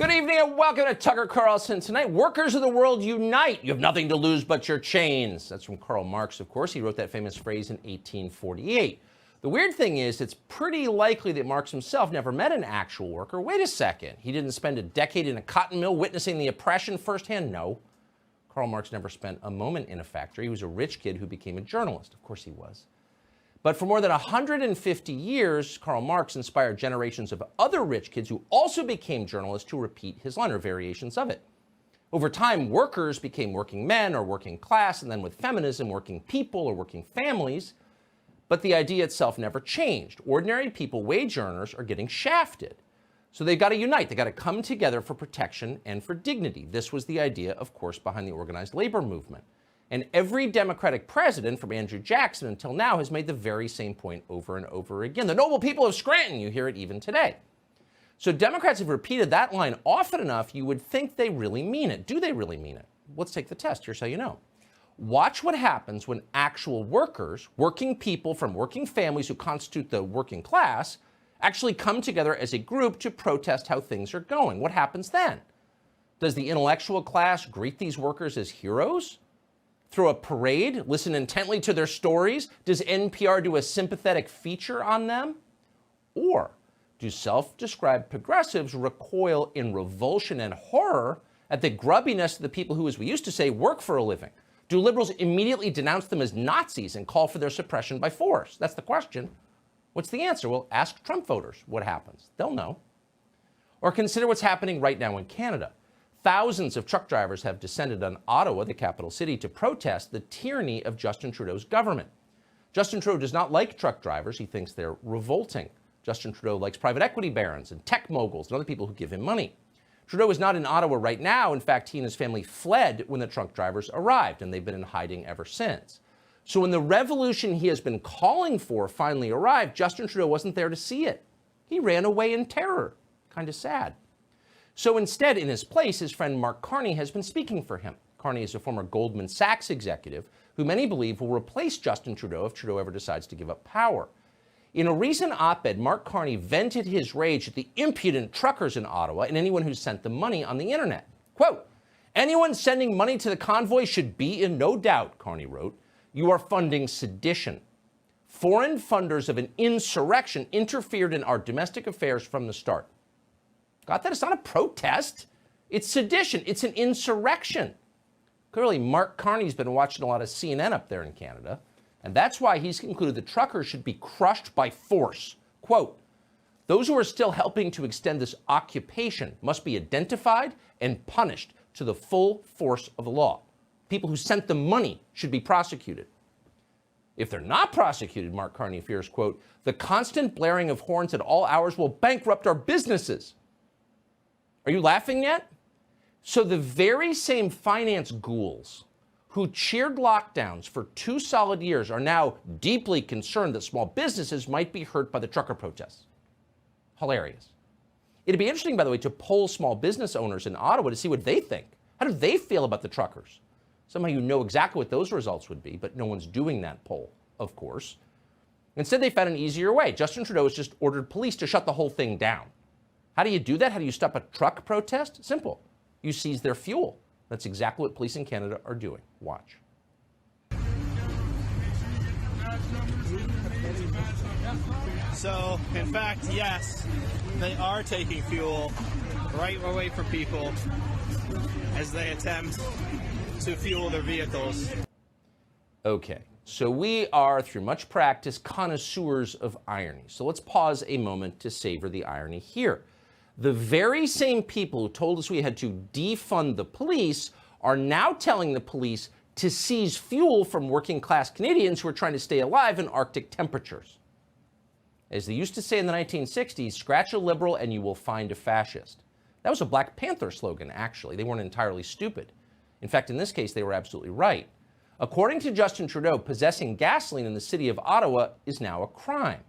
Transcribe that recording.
Good evening and welcome to Tucker Carlson. Tonight, workers of the world unite. You have nothing to lose but your chains. That's from Karl Marx, of course. He wrote that famous phrase in 1848. The weird thing is, it's pretty likely that Marx himself never met an actual worker. Wait a second. He didn't spend a decade in a cotton mill witnessing the oppression firsthand? No. Karl Marx never spent a moment in a factory. He was a rich kid who became a journalist. Of course he was. But for more than 150 years, Karl Marx inspired generations of other rich kids who also became journalists to repeat his line or variations of it. Over time, workers became working men or working class, and then with feminism, working people or working families. But the idea itself never changed. Ordinary people, wage earners, are getting shafted. So they've got to unite. They've got to come together for protection and for dignity. This was the idea, of course, behind the organized labor movement. And every Democratic president, from Andrew Jackson until now, has made the very same point over and over again. The noble people of Scranton, you hear it even today. So Democrats have repeated that line often enough, you would think they really mean it. Do they really mean it? Let's take the test. Here's how you know. Watch what happens when actual workers, working people from working families who constitute the working class, actually come together as a group to protest how things are going. What happens then? Does the intellectual class greet these workers as heroes? Throw a parade, listen intently to their stories? Does NPR do a sympathetic feature on them? Or do self-described progressives recoil in revulsion and horror at the grubbiness of the people who, as we used to say, work for a living? Do liberals immediately denounce them as Nazis and call for their suppression by force? That's the question. What's the answer? Well, ask Trump voters what happens. They'll know. Or consider what's happening right now in Canada. Thousands of truck drivers have descended on Ottawa, the capital city, to protest the tyranny of Justin Trudeau's government. Justin Trudeau does not like truck drivers. He thinks they're revolting. Justin Trudeau likes private equity barons and tech moguls and other people who give him money. Trudeau is not in Ottawa right now. In fact, he and his family fled when the truck drivers arrived, and they've been in hiding ever since. So when the revolution he has been calling for finally arrived, Justin Trudeau wasn't there to see it. He ran away in terror. Kind of sad. So instead, in his place, his friend Mark Carney has been speaking for him. Carney is a former Goldman Sachs executive who many believe will replace Justin Trudeau if Trudeau ever decides to give up power. In a recent op-ed, Mark Carney vented his rage at the impudent truckers in Ottawa and anyone who sent them money on the internet. Quote, "Anyone sending money to the convoy should be in no doubt," Carney wrote. "You are funding sedition. Foreign funders of an insurrection interfered in our domestic affairs from the start." Got that? It's not a protest. It's sedition. It's an insurrection. Clearly, Mark Carney's been watching a lot of CNN up there in Canada, and that's why he's concluded the truckers should be crushed by force. Quote, "Those who are still helping to extend this occupation must be identified and punished to the full force of the law. People who sent them money should be prosecuted. If they're not prosecuted," Mark Carney fears, quote, "the constant blaring of horns at all hours will bankrupt our businesses." Are you laughing yet? So the very same finance ghouls who cheered lockdowns for 2 solid years are now deeply concerned that small businesses might be hurt by the trucker protests. Hilarious. It'd be interesting, by the way, to poll small business owners in Ottawa to see what they think. How do they feel about the truckers? Somehow you know exactly what those results would be, but no one's doing that poll, of course. Instead, they found an easier way. Justin Trudeau has just ordered police to shut the whole thing down. How do you do that? How do you stop a truck protest? Simple. You seize their fuel. That's exactly what police in Canada are doing. Watch. So, in fact, yes, they are taking fuel right away from people as they attempt to fuel their vehicles. Okay, so we are, through much practice, connoisseurs of irony. So let's pause a moment to savor the irony here. The very same people who told us we had to defund the police are now telling the police to seize fuel from working class Canadians who are trying to stay alive in Arctic temperatures. As they used to say in the 1960s, scratch a liberal and you will find a fascist. That was a Black Panther slogan, actually. They weren't entirely stupid. In fact, in this case, they were absolutely right. According to Justin Trudeau, possessing gasoline in the city of Ottawa is now a crime.